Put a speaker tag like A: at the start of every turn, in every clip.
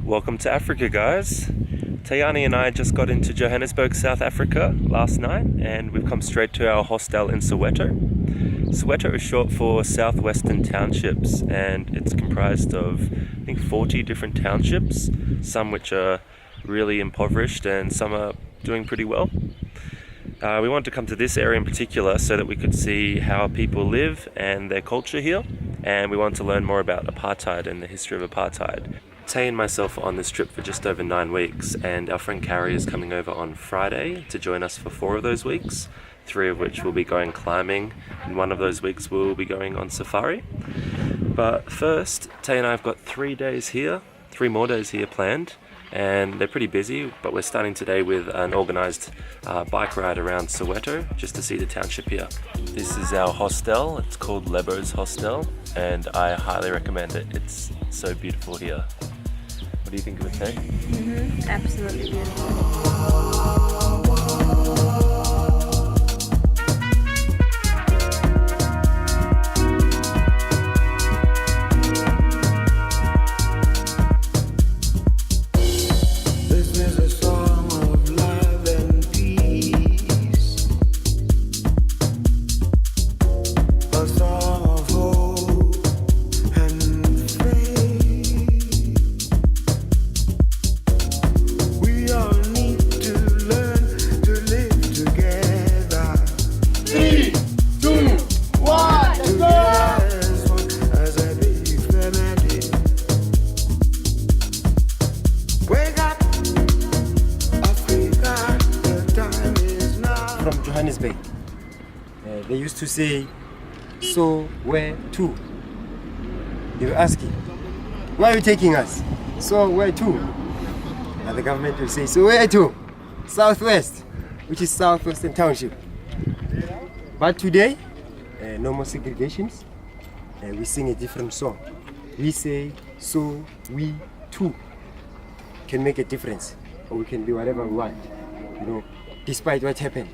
A: Welcome to Africa, guys. Tayani and I just got into Johannesburg, South Africa last night, and we've come straight to our hostel in Soweto. Soweto is short for Southwestern Townships, and it's comprised of, I think, 40 different townships, some which are really impoverished and some are doing pretty well. We wanted to come to this area in particular so that we could see how people live and their culture here, and we wanted to learn more about apartheid and the history of apartheid. Tay and myself are on this trip for just over 9 weeks, and our friend Carrie is coming over on Friday to join us for 4 of those weeks, 3 of which will be going climbing, and 1 of those weeks we'll be going on safari. But first, Tay and I have got 3 more days here planned, and they're pretty busy, but we're starting today with an organised bike ride around Soweto just to see the township here. This is our hostel. It's called Lebo's Hostel, and I highly recommend it. It's so beautiful here. What do you think of it, Tay?
B: Absolutely beautiful.
C: From Johannesburg, they used to say, "So where to?" They were asking, "Where are you taking us?" "So where to?" And the government will say, "So where to?" Southwest, which is Southwestern Township. But today, no more segregations. We sing a different song. We say, "So we too can make a difference, or we can be whatever we want, despite what happened."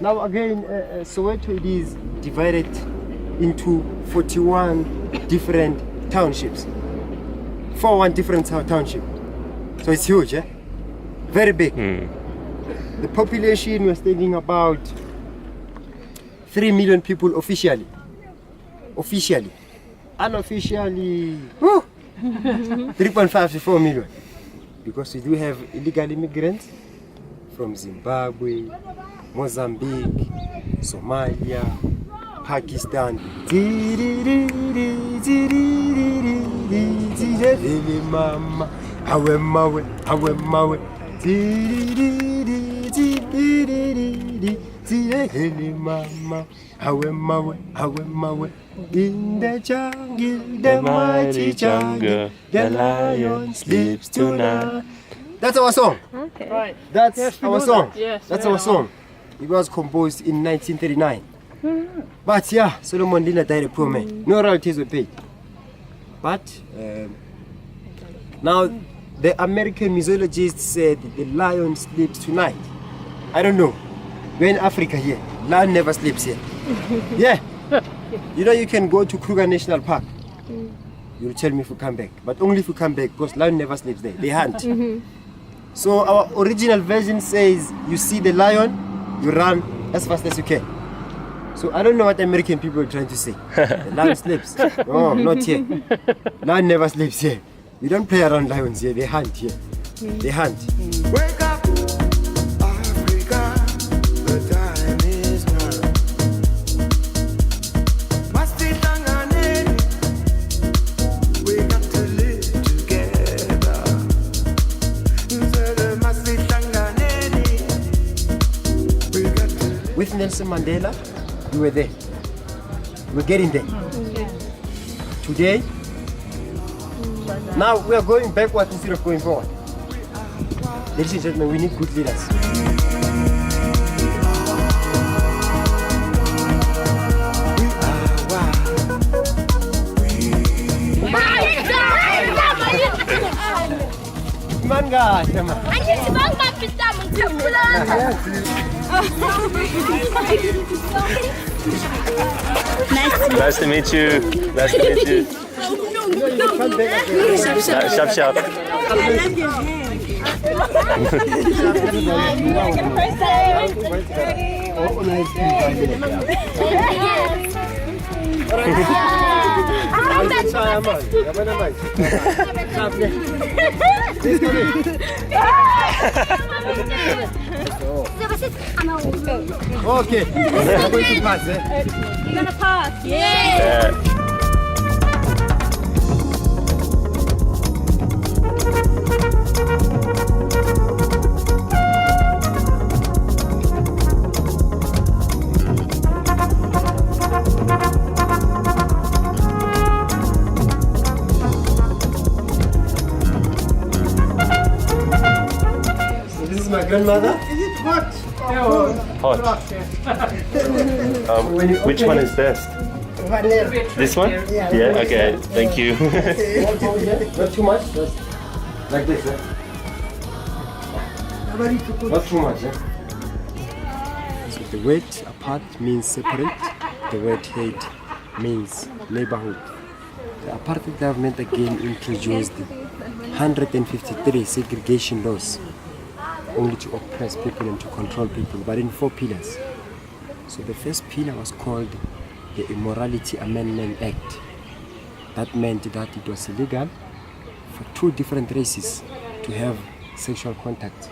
C: Now again, Soweto, it is divided into 41 different townships. 41 different townships. So it's huge, very big. The population, we're stating about 3 million people officially. Unofficially, 3.5 to 4 million. Because we do have illegal immigrants from Zimbabwe, Mozambique, Somalia, Pakistan. Mama, awe mawe, mama, awe mawe. In the jungle, the mighty jungle, the lion sleeps tonight. That's our song.
B: Okay.
D: Right.
C: That's
D: Yes, we
C: our
D: know
C: song.
D: that. Yes,
C: That's
D: we
C: our
D: know.
C: song. It was composed in 1939. But yeah, Solomon Lina died a poor man. No royalties were paid. But now the American museologist said the lion sleeps tonight. I don't know. We're in Africa here. Lion never sleeps here. Yeah. You can go to Kruger National Park. You'll tell me if you come back. But only if you come back, because lion never sleeps there. They hunt. So our original version says, you see the lion, you run as fast as you can. So I don't know what American people are trying to say. The lion sleeps. No, not here. Lion never sleeps here. We don't play around lions here. They hunt here. They hunt.
E: Wake up, Africa, the time is now. Masitanganeni, we got to live together. Masitanganeni, we got to live.
C: With Nelson Mandela, we were there. We're getting there. Today, now we are going backwards instead of going forward. Ladies and gentlemen, we need good leaders. Manga,
A: Nice to meet you. Nice to meet you. Shop, shop.
C: Okay, I'm going to pass.
B: You're gonna pass. Yeah.
A: Yeah.
C: This is my grandmother.
A: Hot. Which one is best? This one? Yeah, okay, thank you.
C: Not too much, just like this. Not too much. So the word apart means separate, the word head means neighborhood. The apartheid government again introduced 153 segregation laws only to oppress people and to control people, but in 4 pillars. So the first pillar was called the Immorality Amendment Act. That meant that it was illegal for 2 different races to have sexual contact.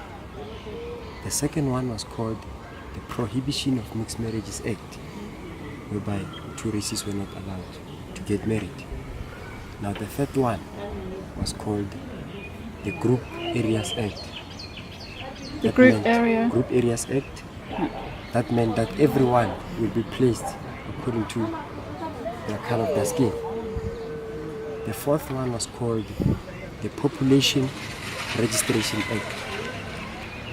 C: The second one was called the Prohibition of Mixed Marriages Act, whereby 2 races were not allowed to get married. Now the third one was called the Group Areas Act. That
D: Group
C: Group Areas Act. That meant that everyone will be placed according to the color of their skin. The fourth one was called the Population Registration Act,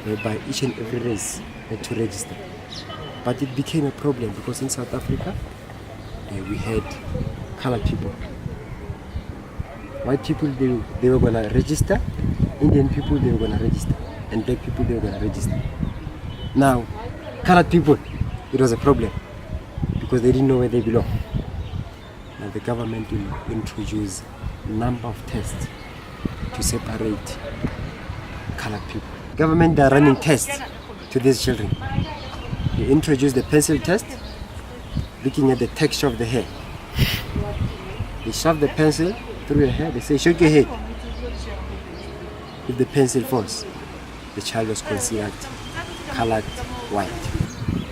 C: whereby each and every race had to register. But it became a problem because in South Africa we had colored people. White people, they were going to register. Indian people, they were going to register. And black people, they were going to register. Now, colored people, it was a problem because they didn't know where they belong. Now the government will introduce a number of tests to separate colored people. Government are running tests to these children. They introduce the pencil test, looking at the texture of the hair. They shove the pencil through your hair, they say, shake your head. If the pencil falls, the child was considered colored white.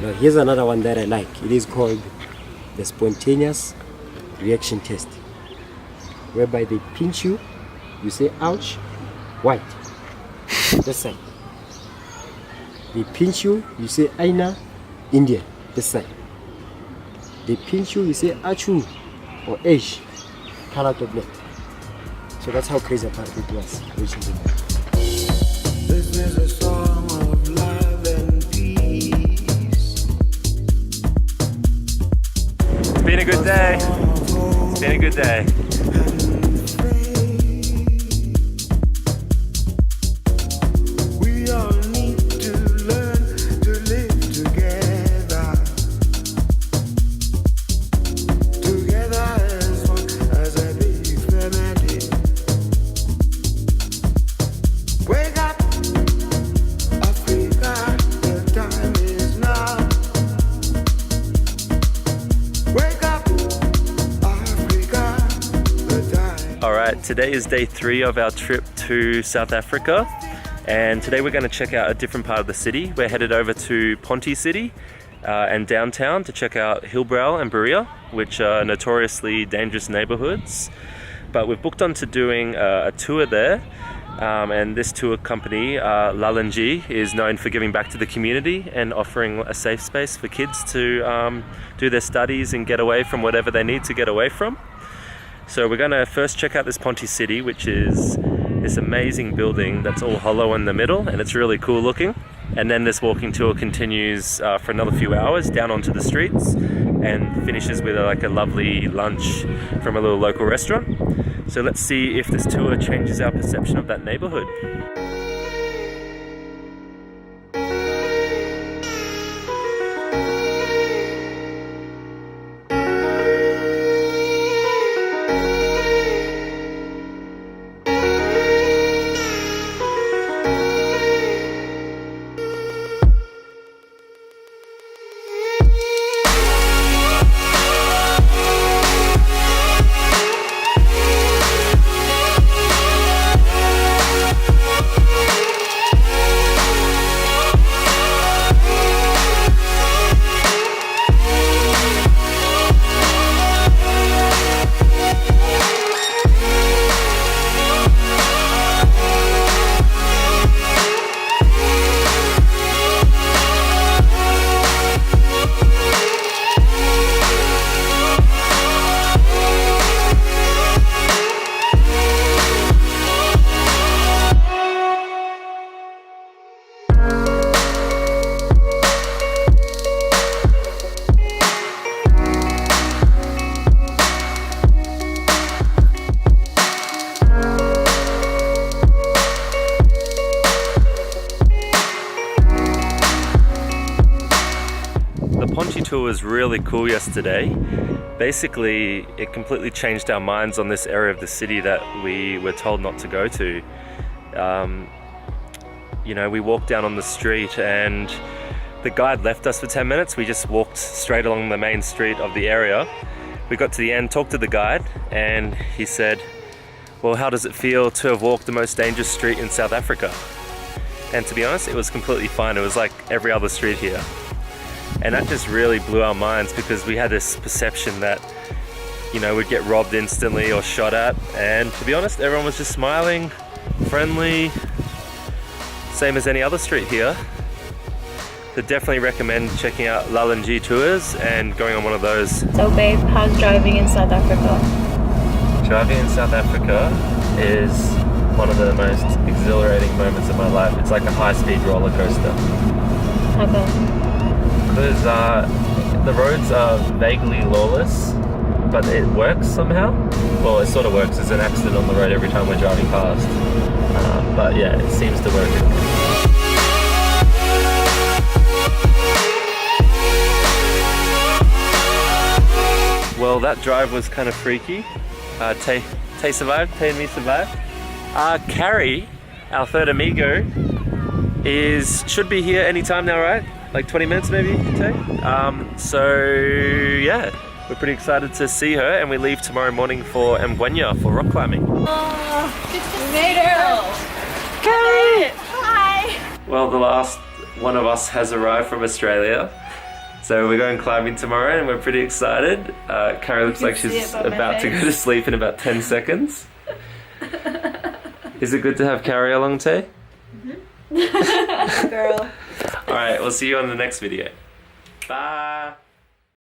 C: Now here's another one that I like. It is called the spontaneous reaction test, whereby they pinch you, you say ouch, white. This side. They pinch you, you say aina, Indian. This side. They pinch you, you say achu or ash, colored or black. So that's how crazy apartheid was originally.
E: This is a song of love and peace.
A: It's been a good day. It's been a good day.
E: We all need to learn to live together. Together as one, as a big family. Wake up, Africa, the time is now. Wake up, Africa, the time.
A: Alright, today is day 3 of our trip to South Africa. And today we're going to check out a different part of the city. We're headed over to Ponty City and downtown to check out Hillbrow and Berea, which are notoriously dangerous neighborhoods. But we've booked onto doing a tour there. And this tour company, Lalanji, is known for giving back to the community and offering a safe space for kids to do their studies and get away from whatever they need to get away from. So we're going to first check out this Ponty City, which is this amazing building that's all hollow in the middle, and it's really cool looking. And then this walking tour continues for another few hours down onto the streets and finishes with a lovely lunch from a little local restaurant. So let's see if this tour changes our perception of that neighborhood. tour was really cool yesterday. Basically, it completely changed our minds on this area of the city that we were told not to go to. You know, we walked down on the street and the guide left us for 10 minutes. We just walked straight along the main street of the area. We got to the end, talked to the guide, and he said, well, how does it feel to have walked the most dangerous street in South Africa? And to be honest, it was completely fine. It was like every other street here. And that just really blew our minds because we had this perception that, you know, we'd get robbed instantly or shot at. And to be honest, everyone was just smiling, friendly, same as any other street here. So definitely recommend checking out Lalanji Tours and going on one of those.
B: So babe, how's driving in South Africa?
A: Driving in South Africa is one of the most exhilarating moments of my life. It's like a high-speed roller coaster.
B: How come?
A: Because the roads are vaguely lawless, but it works somehow. Well, it sort of works. There's an accident on the road every time we're driving past. But yeah, it seems to work. Well, that drive was kind of freaky. Tay survived, Tay and me survived. Carrie, our third amigo, should be here anytime now, right? Like 20 minutes maybe, Tay? So yeah, we're pretty excited to see her, and we leave tomorrow morning for Mgwenya for rock climbing.
B: Oh, we made her! Carrie! Hi!
A: Well, the last one of us has arrived from Australia. So we're going climbing tomorrow and we're pretty excited. Carrie looks like she's about to go to sleep in about 10 seconds. Is it good to have Carrie along, Tay?
B: Mm-hmm. Girl.
A: Alright, we'll see you on the next video. Bye!